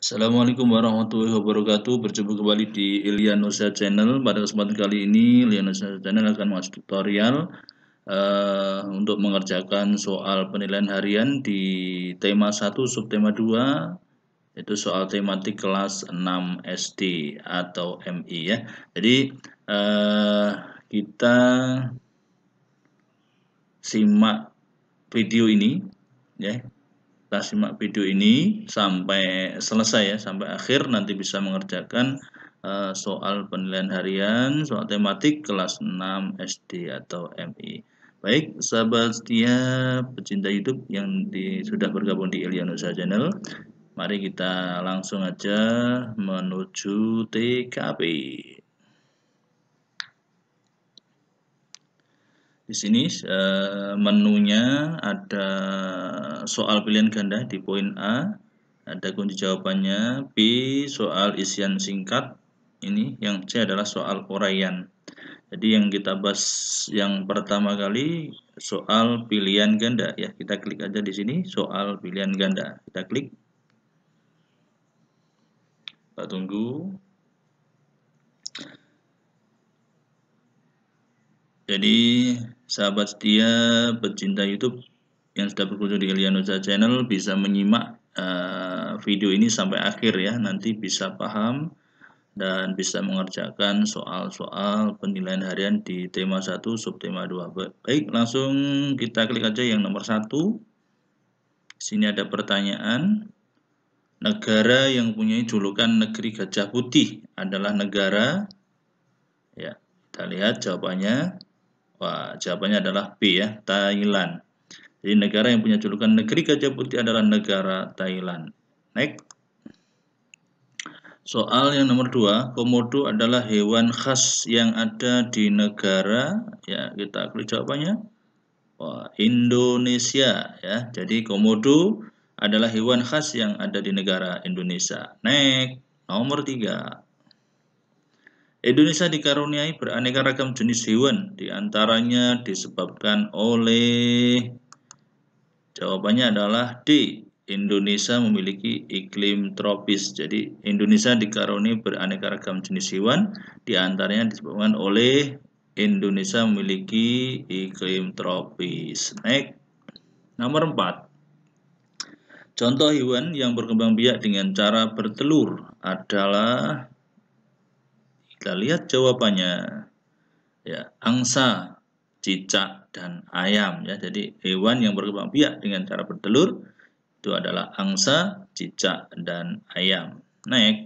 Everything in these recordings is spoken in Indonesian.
Assalamualaikum warahmatullahi wabarakatuh. Berjumpa kembali di Ilyanusa Channel. Pada kesempatan kali ini, Ilyanusa Channel akan mengasih tutorial untuk mengerjakan soal penilaian harian di tema 1 subtema 2, yaitu soal tematik kelas 6 SD atau MI ya. Jadi kita simak video ini ya. Kita simak video ini sampai selesai ya, sampai akhir, nanti bisa mengerjakan soal penilaian harian, soal tematik kelas 6 SD atau MI. Baik, sahabat setia pecinta YouTube yang sudah bergabung di Ilyanusa Channel, mari kita langsung aja menuju TKP. Di sini menunya ada soal pilihan ganda di poin A, ada kunci jawabannya. B, soal isian singkat. Ini yang C adalah soal uraian. Jadi yang kita bahas yang pertama kali soal pilihan ganda ya. Kita klik aja di sini soal pilihan ganda. Kita klik. Kita tunggu. Jadi sahabat setia pecinta YouTube yang sudah berkunjung di Ilyanusa Channel bisa menyimak video ini sampai akhir ya, nanti bisa paham dan bisa mengerjakan soal-soal penilaian harian di tema 1 subtema 2. Baik, langsung kita klik aja yang nomor 1. Sini ada pertanyaan. Negara yang punya julukan negeri gajah putih adalah negara, ya kita lihat jawabannya. Wah, jawabannya adalah B ya, Thailand. Jadi negara yang punya julukan negeri gajah putih adalah negara Thailand. Next. Soal yang nomor 2, komodo adalah hewan khas yang ada di negara, ya kita klik jawabannya. Wah, Indonesia ya. Jadi komodo adalah hewan khas yang ada di negara Indonesia. Next. Nomor 3. Indonesia dikaruniai beraneka ragam jenis hewan, diantaranya disebabkan oleh, jawabannya adalah D. Indonesia memiliki iklim tropis. Jadi Indonesia dikaruniai beraneka ragam jenis hewan, diantaranya disebabkan oleh Indonesia memiliki iklim tropis. Next. Nomor 4. Contoh hewan yang berkembang biak dengan cara bertelur adalah, kita lihat jawabannya ya, angsa, cicak, dan ayam ya. Jadi hewan yang berkembang biak dengan cara bertelur itu adalah angsa, cicak, dan ayam. Next.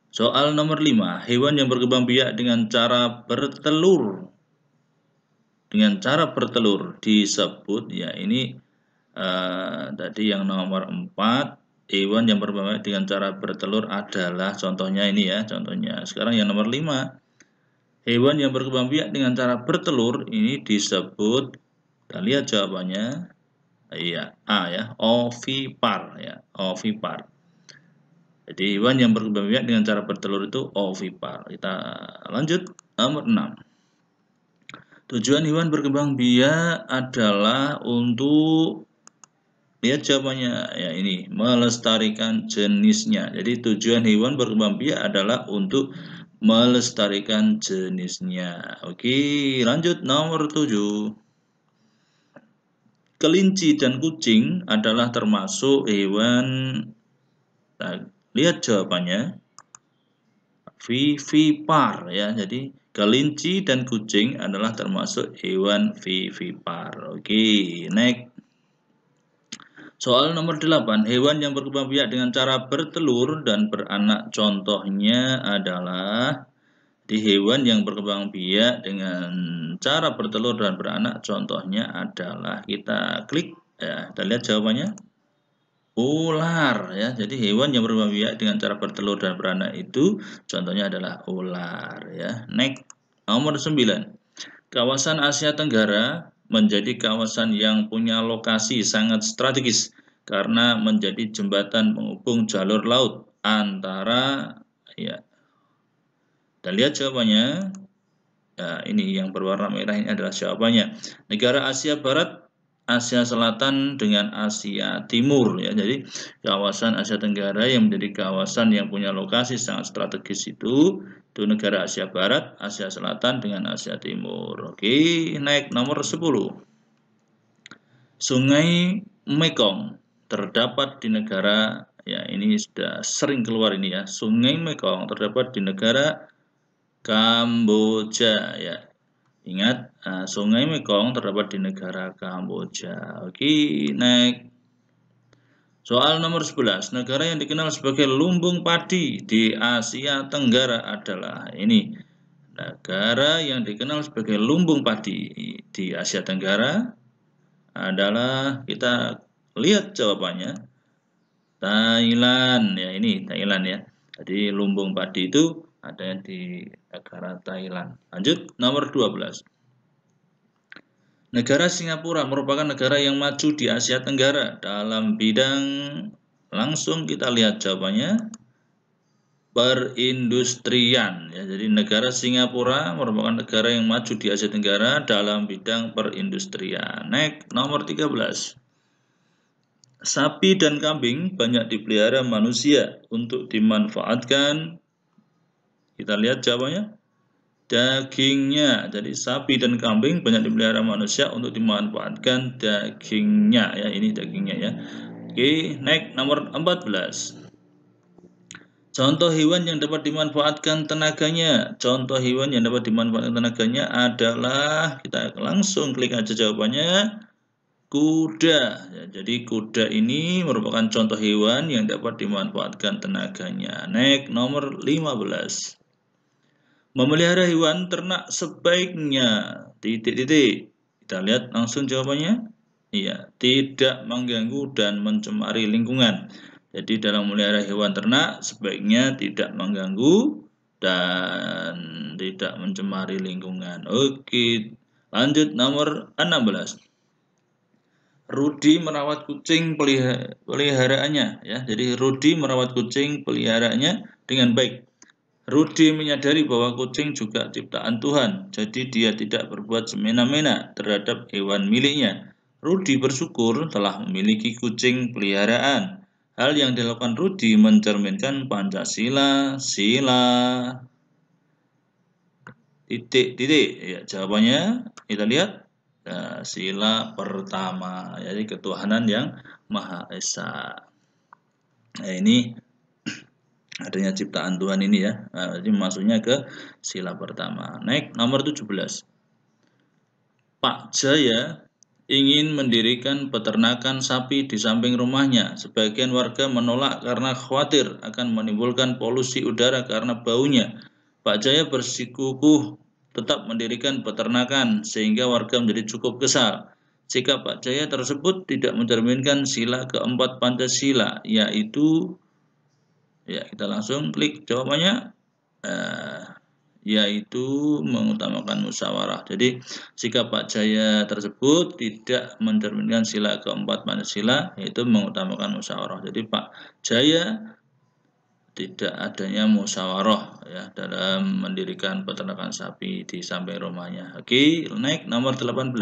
Soal nomor 5, hewan yang berkembang biak dengan cara bertelur disebut, ya ini tadi yang nomor 4, hewan yang berkembang biak dengan cara bertelur adalah, contohnya ini ya, contohnya. Sekarang yang nomor 5, hewan yang berkembang biak dengan cara bertelur ini disebut, kita lihat jawabannya, iya, A ya, ovipar ya, ovipar. Jadi hewan yang berkembang biak dengan cara bertelur itu ovipar. Kita lanjut, nomor 6. Tujuan hewan berkembang biak adalah untuk, lihat jawabannya ya, ini melestarikan jenisnya. Jadi tujuan hewan berkembang biak adalah untuk melestarikan jenisnya. Oke, lanjut nomor 7. Kelinci dan kucing adalah termasuk hewan, nah, lihat jawabannya, vivipar ya. Jadi kelinci dan kucing adalah termasuk hewan vivipar. Oke, next. Soal nomor 8, hewan yang berkembang biak dengan cara bertelur dan beranak contohnya adalah, di hewan yang berkembang biak dengan cara bertelur dan beranak contohnya adalah, kita klik ya, kita lihat jawabannya, ular ya. Jadi hewan yang berkembang biak dengan cara bertelur dan beranak itu contohnya adalah ular ya. Next. Nomor 9. Kawasan Asia Tenggara menjadi kawasan yang punya lokasi sangat strategis karena menjadi jembatan penghubung jalur laut antara, ya, kita lihat jawabannya. Nah, ini yang berwarna merah ini adalah jawabannya. Negara Asia Barat Asia Selatan dengan Asia Timur ya. Jadi kawasan Asia Tenggara yang menjadi kawasan yang punya lokasi sangat strategis itu negara Asia Barat, Asia Selatan dengan Asia Timur. Oke, naik nomor 10. Sungai Mekong terdapat di negara, ya ini sudah sering keluar ini ya. Sungai Mekong terdapat di negara Kamboja ya. Ingat, Sungai Mekong terdapat di negara Kamboja. Oke, naik. Soal nomor 11. Negara yang dikenal sebagai lumbung padi di Asia Tenggara adalah ini. Negara yang dikenal sebagai lumbung padi di Asia Tenggara adalah, kita lihat jawabannya, Thailand ya, ini Thailand ya. Jadi lumbung padi itu ada di negara Thailand. Lanjut nomor 12. Negara Singapura merupakan negara yang maju di Asia Tenggara dalam bidang, langsung kita lihat jawabannya, perindustrian ya. Jadi negara Singapura merupakan negara yang maju di Asia Tenggara dalam bidang perindustrian. Next, nomor 13. Sapi dan kambing banyak dipelihara manusia untuk dimanfaatkan, kita lihat jawabannya, dagingnya. Jadi sapi dan kambing banyak dipelihara manusia untuk dimanfaatkan dagingnya ya, ini dagingnya ya. Oke, next nomor 14. Contoh hewan yang dapat dimanfaatkan tenaganya. Contoh hewan yang dapat dimanfaatkan tenaganya adalah, kita langsung klik aja jawabannya, kuda. Ya, jadi kuda ini merupakan contoh hewan yang dapat dimanfaatkan tenaganya. Next nomor 15. Memelihara hewan ternak sebaiknya titik-titik. Kita lihat langsung jawabannya. Iya, tidak mengganggu dan mencemari lingkungan. Jadi dalam memelihara hewan ternak sebaiknya tidak mengganggu dan tidak mencemari lingkungan. Oke, lanjut nomor 16. Rudi merawat kucing peliharaannya ya. Jadi Rudi merawat kucing peliharaannya dengan baik. Rudi menyadari bahwa kucing juga ciptaan Tuhan, jadi dia tidak berbuat semena-mena terhadap hewan miliknya. Rudi bersyukur telah memiliki kucing peliharaan. Hal yang dilakukan Rudi mencerminkan Pancasila, sila, titik-titik. Ya, jawabannya kita lihat, sila pertama, yaitu ketuhanan yang Maha Esa. Nah, ini adanya ciptaan Tuhan ini ya. Nah, ini masuknya ke sila pertama. Next, nomor 17. Pak Jaya ingin mendirikan peternakan sapi di samping rumahnya. Sebagian warga menolak karena khawatir akan menimbulkan polusi udara karena baunya. Pak Jaya bersikukuh tetap mendirikan peternakan sehingga warga menjadi cukup kesal. Sikap Pak Jaya tersebut tidak mencerminkan sila keempat Pancasila, yaitu, ya kita langsung klik jawabannya, yaitu mengutamakan musyawarah. Jadi sikap Pak Jaya tersebut tidak mencerminkan sila keempat Pancasila, yaitu mengutamakan musyawarah. Jadi Pak Jaya tidak adanya musyawarah ya dalam mendirikan peternakan sapi di samping rumahnya. Oke, next nomor 18.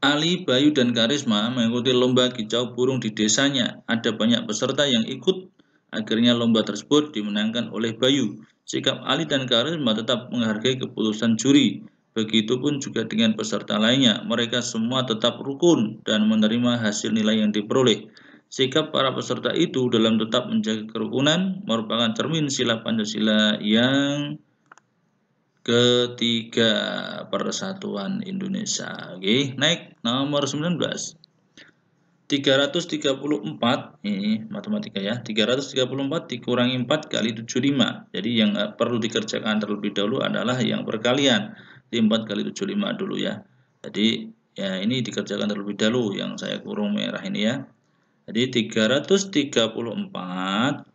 Ali, Bayu, dan Karisma mengikuti lomba kicau burung di desanya. Ada banyak peserta yang ikut. Akhirnya lomba tersebut dimenangkan oleh Bayu. Sikap Ali dan Karisma tetap menghargai keputusan juri. Begitupun juga dengan peserta lainnya. Mereka semua tetap rukun dan menerima hasil nilai yang diperoleh. Sikap para peserta itu dalam tetap menjaga kerukunan merupakan cermin sila Pancasila yang ketiga, persatuan Indonesia. Oke, naik nomor 19. 334, ini matematika ya. 334 dikurangi 4 kali 75. Jadi yang perlu dikerjakan terlebih dahulu adalah yang perkalian. Di 4 kali 75 dulu ya. Jadi ya ini dikerjakan terlebih dahulu yang saya kurung merah ini ya. Jadi 334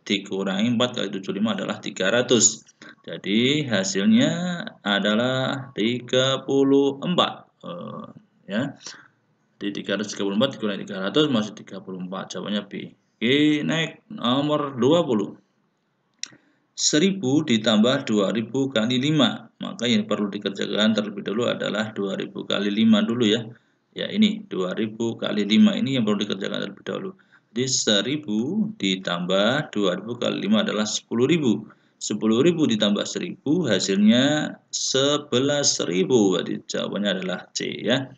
dikurangi 4 kali 75 adalah 300. Jadi hasilnya adalah 34. Ya. Jadi 334 dikurangi 300 masih 34. Jawabannya B. Oke, naik nomor 20. 1000 ditambah 2000 kali 5. Maka yang perlu dikerjakan terlebih dahulu adalah 2000 kali 5 dulu ya. Ya ini 2000 kali 5 ini yang perlu dikerjakan terlebih dahulu. Jadi 1000 ditambah 2000 kali 5 adalah 10.000. 10.000 ditambah 1000 hasilnya 11.000. Berarti jawabannya adalah C ya.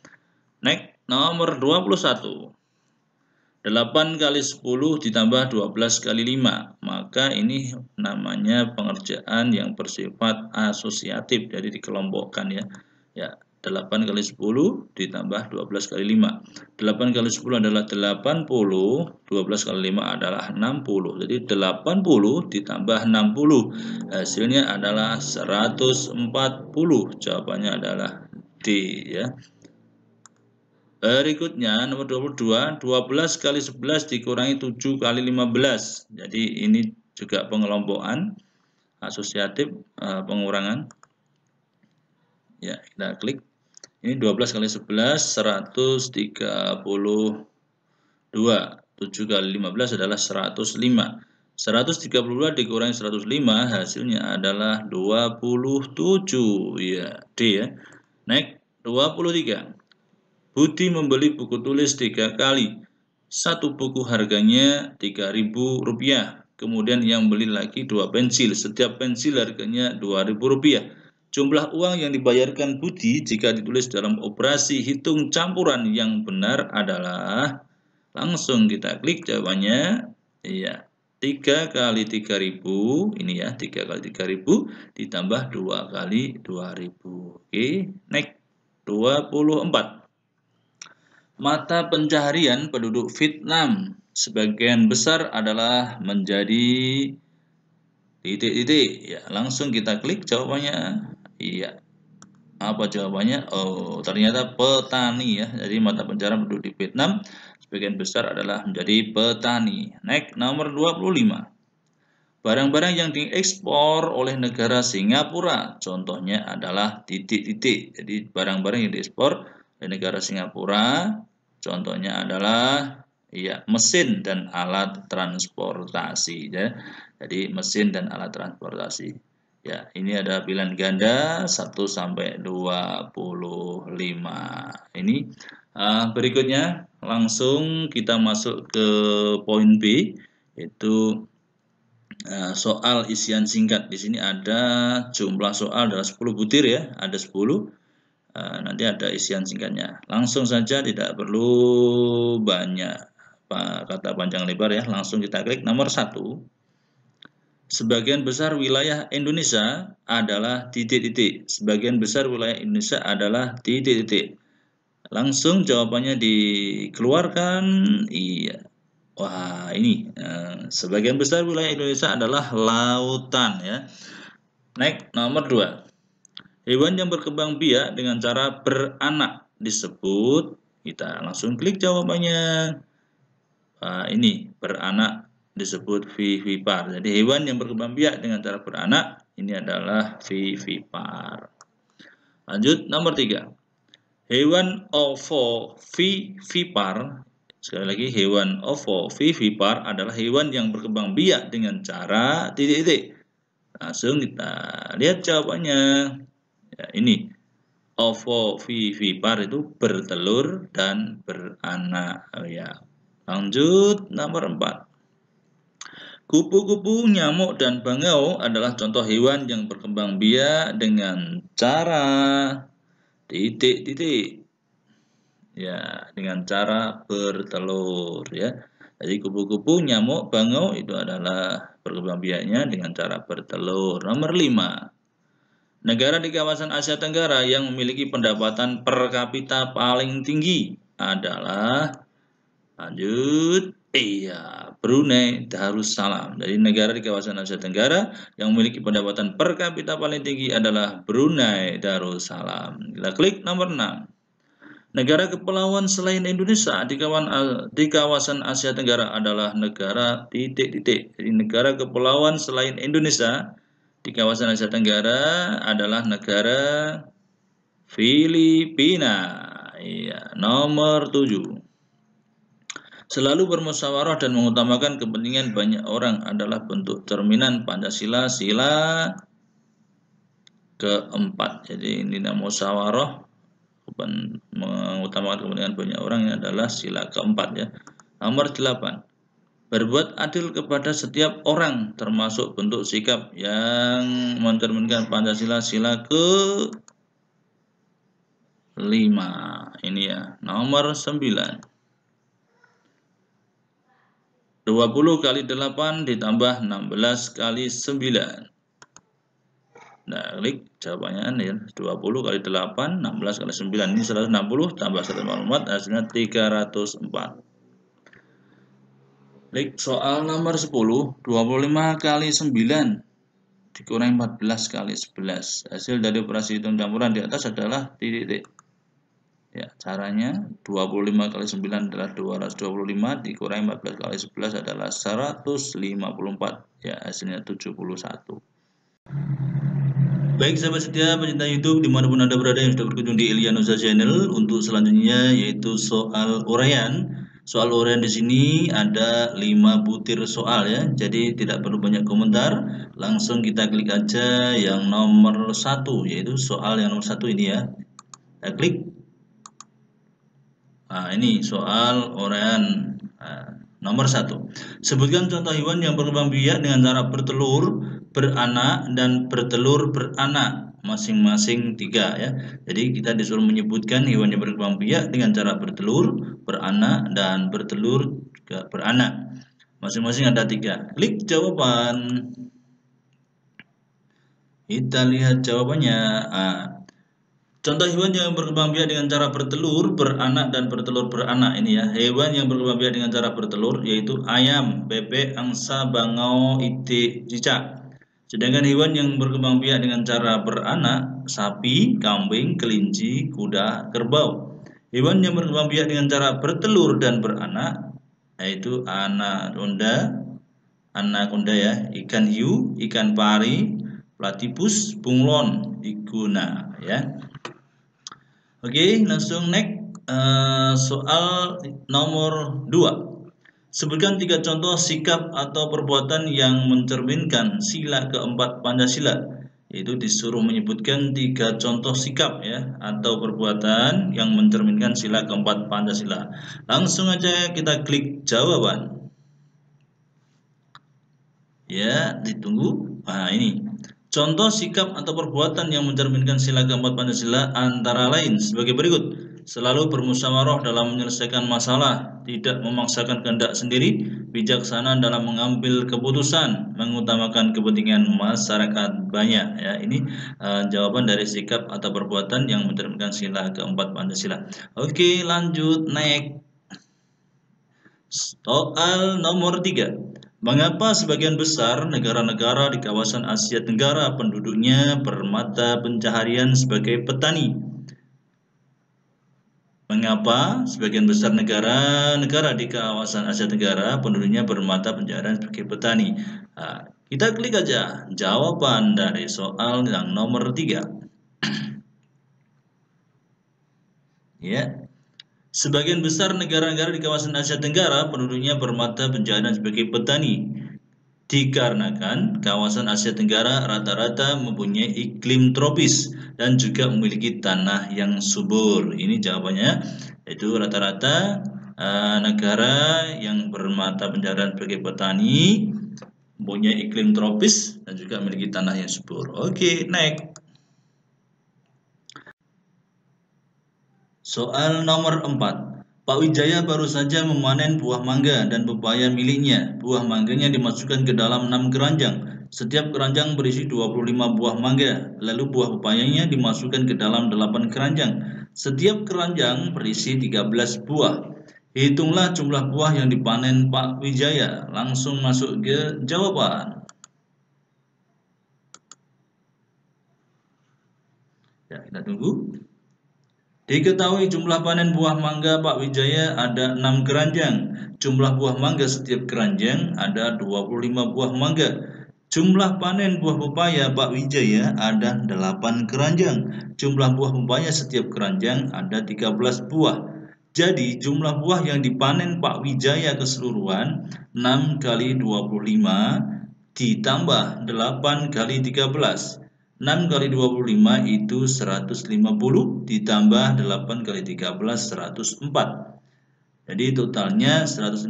Next, nomor 21. 8 kali 10 ditambah 12 kali 5. Maka ini namanya pengerjaan yang bersifat asosiatif, jadi dikelompokkan ya. Ya, 8 kali 10 ditambah 12 kali 5. 8 kali 10 adalah 80, 12 kali 5 adalah 60. Jadi 80 ditambah 60. Hasilnya adalah 140. Jawabannya adalah D ya. Berikutnya nomor 22, 12 kali 11 dikurangi 7 kali 15. Jadi ini juga pengelompokan asosiatif, pengurangan. Ya, kita klik. Ini 12 kali 11 132. 7 kali 15 adalah 105. 132 dikurangi 105 hasilnya adalah 27. Ya, D ya. Next, 23. Budi membeli buku tulis 3 kali. Satu buku harganya Rp3.000. Kemudian yang beli lagi 2 pensil. Setiap pensil harganya Rp2.000. Jumlah uang yang dibayarkan Budi jika ditulis dalam operasi hitung campuran yang benar adalah, langsung kita klik jawabannya. Iya, 3 kali 3.000. Ini ya, 3 kali 3.000 ditambah 2 kali 2.000. Oke, next. 24. Mata pencaharian penduduk Vietnam sebagian besar adalah menjadi titik-titik. Ya, langsung kita klik jawabannya. Iya. Apa jawabannya? Oh, ternyata petani ya. Jadi mata pencaharian penduduk di Vietnam sebagian besar adalah menjadi petani. Next, nomor 25. Barang-barang yang diekspor oleh negara Singapura, contohnya adalah titik-titik. Jadi barang-barang yang diekspor oleh negara Singapura, contohnya adalah ya mesin dan alat transportasi ya. Jadi mesin dan alat transportasi. Ya, ini ada pilihan ganda 1 sampai 25. Ini berikutnya langsung kita masuk ke poin B, yaitu soal isian singkat. Di sini ada jumlah soal adalah 10 butir ya, ada 10. Nanti ada isian singkatnya. Langsung saja, tidak perlu banyak kata panjang lebar ya. Langsung kita klik nomor 1. Sebagian besar wilayah Indonesia adalah titik-titik. Sebagian besar wilayah Indonesia adalah titik-titik. Langsung jawabannya dikeluarkan. Iya. Wah, ini sebagian besar wilayah Indonesia adalah lautan ya. Next, nomor 2. Hewan yang berkembang biak dengan cara beranak disebut, kita langsung klik jawabannya. Ini beranak disebut vivipar. Jadi hewan yang berkembang biak dengan cara beranak ini adalah vivipar. Lanjut, nomor 3. Hewan ovovivipar. Sekali lagi, hewan ovovivipar adalah hewan yang berkembang biak dengan cara titik-titik. Langsung kita lihat jawabannya. Ya, ini ovovivipar itu bertelur dan beranak. Ya. Lanjut, nomor 4. Kupu-kupu, nyamuk, dan bangau adalah contoh hewan yang berkembang biak dengan cara titik-titik. Ya, dengan cara bertelur ya. Jadi kupu-kupu, nyamuk, bangau itu adalah berkembang biaknya dengan cara bertelur. Nomor 5. Negara di kawasan Asia Tenggara yang memiliki pendapatan per kapita paling tinggi adalah, lanjut, iya, Brunei Darussalam. Jadi negara di kawasan Asia Tenggara yang memiliki pendapatan per kapita paling tinggi adalah Brunei Darussalam. Kita klik nomor 6. Negara kepulauan selain Indonesia di kawasan Asia Tenggara adalah negara titik-titik. Jadi negara kepulauan selain Indonesia di kawasan Asia Tenggara adalah negara Filipina. Iya, nomor 7. Selalu bermusyawarah dan mengutamakan kepentingan banyak orang adalah bentuk cerminan Pancasila sila keempat. Jadi ini musyawarah mengutamakan kepentingan banyak orang ini adalah sila keempat ya. Nomor 8. Berbuat adil kepada setiap orang termasuk bentuk sikap yang mencerminkan Pancasila sila ke-5. Ini ya. Nomor 9. 20 kali 8 ditambah 16 kali 9. Nah, klik jawabannya ya. 20 kali 8, 16 kali 9. Ini 160 tambah 1 maklumat hasilnya 304. Klik soal nomor 10. 25 kali 9 dikurangi 14 kali 11. Hasil dari operasi hitung campuran di atas adalah titik. Ya, caranya 25 kali 9 adalah 225 dikurangi 14 kali 11 adalah 154. Ya, hasilnya 71. Baik sahabat setia pencinta YouTube dimanapun Anda berada yang sudah berkunjung di Ilyanusa Channel, untuk selanjutnya yaitu soal uraian. Soal uraian di sini ada 5 butir soal ya, jadi tidak perlu banyak komentar, langsung kita klik aja yang nomor 1, yaitu soal yang nomor 1 ini ya. Kita klik. Nah, ini soal uraian. Nomor 1. Sebutkan contoh hewan yang berkembang biak dengan cara bertelur, beranak, dan bertelur beranak. Masing-masing 3 ya. Jadi kita disuruh menyebutkan hewan yang berkembang biak dengan cara bertelur, beranak, dan bertelur juga beranak. Masing-masing ada 3. Klik jawaban. Kita lihat jawabannya. Contoh hewan yang berkembang biak dengan cara bertelur, beranak, dan bertelur beranak ini ya. Hewan yang berkembang biak dengan cara bertelur yaitu ayam, bebek, angsa, bangau, itik, cicak. Sedangkan hewan yang berkembang biak dengan cara beranak, sapi, kambing, kelinci, kuda, kerbau. Hewan yang berkembang biak dengan cara bertelur dan beranak yaitu anaconda ya, ikan hiu, ikan pari, platypus, bunglon, iguana ya. Oke, langsung next. Soal nomor 2. Sebutkan 3 contoh sikap atau perbuatan yang mencerminkan sila keempat Pancasila. Yaitu disuruh menyebutkan 3 contoh sikap ya atau perbuatan yang mencerminkan sila keempat Pancasila. Langsung aja kita klik jawaban. Ya, ditunggu. Nah, ini. Contoh sikap atau perbuatan yang mencerminkan sila keempat Pancasila antara lain sebagai berikut. Selalu bermusyawarah dalam menyelesaikan masalah, tidak memaksakan kehendak sendiri, bijaksana dalam mengambil keputusan, mengutamakan kepentingan masyarakat banyak. Ya, ini jawaban dari sikap atau perbuatan yang mencerminkan sila keempat Pancasila. Oke, lanjut next. Soal nomor 3. Mengapa sebagian besar negara-negara di kawasan Asia Tenggara penduduknya bermata pencaharian sebagai petani? Mengapa sebagian besar negara-negara di kawasan Asia Tenggara penduduknya bermata pencaharian sebagai petani? Nah, kita klik aja jawaban dari soal yang nomor 3. Ya. Sebagian besar negara-negara di kawasan Asia Tenggara penduduknya bermata pencaharian sebagai petani dikarenakan kawasan Asia Tenggara rata-rata mempunyai iklim tropis dan juga memiliki tanah yang subur. Ini jawabannya, yaitu rata-rata negara yang bermata pencaharian sebagai petani mempunyai iklim tropis dan juga memiliki tanah yang subur. Oke, next. Soal nomor 4. Pak Wijaya baru saja memanen buah mangga dan pepaya miliknya. Buah mangganya dimasukkan ke dalam 6 keranjang. Setiap keranjang berisi 25 buah mangga. Lalu buah pepayanya dimasukkan ke dalam 8 keranjang. Setiap keranjang berisi 13 buah. Hitunglah jumlah buah yang dipanen Pak Wijaya. Langsung masuk ke jawaban. Ya, kita tunggu. Diketahui jumlah panen buah mangga Pak Wijaya ada 6 keranjang. Jumlah buah mangga setiap keranjang ada 25 buah mangga. Jumlah panen buah pepaya Pak Wijaya ada 8 keranjang. Jumlah buah pepaya setiap keranjang ada 13 buah. Jadi jumlah buah yang dipanen Pak Wijaya keseluruhan 6 kali 25 ditambah 8 kali 13. 6 kali 25 itu 150 ditambah 8 kali 13 104. Jadi totalnya 150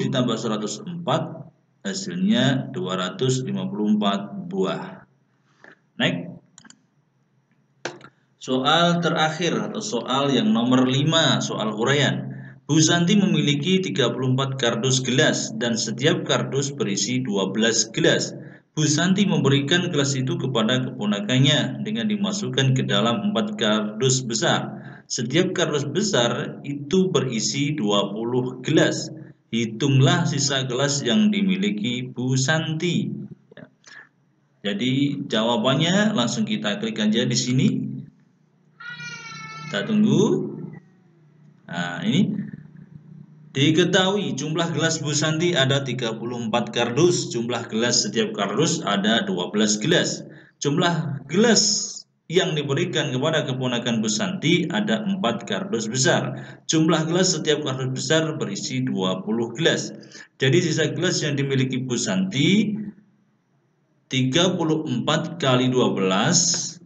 ditambah 104 hasilnya 254 buah. Next. Soal terakhir atau soal yang nomor 5, soal uraian. Bu Santi memiliki 34 kardus gelas dan setiap kardus berisi 12 gelas. Bu Santi memberikan gelas itu kepada keponakannya dengan dimasukkan ke dalam 4 kardus besar. Setiap kardus besar itu berisi 20 gelas. Hitunglah sisa gelas yang dimiliki Bu Santi. Jadi jawabannya langsung kita klik aja di sini. Kita tunggu. Nah, ini diketahui jumlah gelas Bu Santi ada 34 kardus. Jumlah gelas setiap kardus ada 12 gelas. Jumlah gelas yang diberikan kepada keponakan Bu Santi ada 4 kardus besar. Jumlah gelas setiap kardus besar berisi 20 gelas. Jadi sisa gelas yang dimiliki Bu Santi 34 kali 12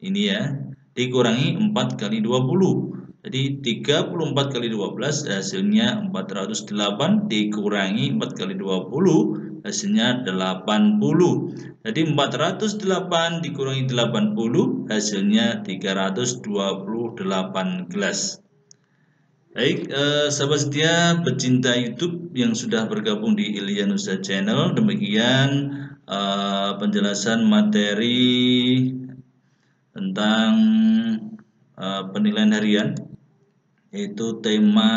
ini ya, dikurangi 4 kali 20. Jadi 34 kali 12 hasilnya 408 dikurangi 4 kali 20 hasilnya 80. Jadi 408 dikurangi 80 hasilnya 328 gelas. Baik, sahabat setia pecinta YouTube yang sudah bergabung di Ilyanusa Channel, demikian penjelasan materi tentang penilaian harian, yaitu tema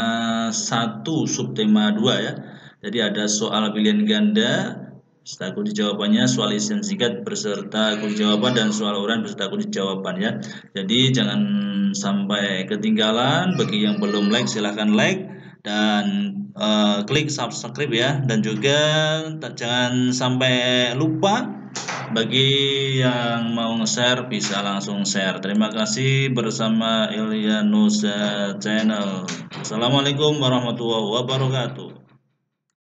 1 subtema 2 ya. Jadi ada soal pilihan ganda beserta kunci jawabannya, soal isian singkat beserta kunci jawaban, dan soal uraian beserta kunci jawaban ya. Jadi jangan sampai ketinggalan. Bagi yang belum like silahkan like dan klik subscribe ya, dan juga jangan sampai lupa bagi yang mau nge-share bisa langsung share. Terima kasih bersama Ilyanusa Channel. Assalamualaikum warahmatullahi wabarakatuh.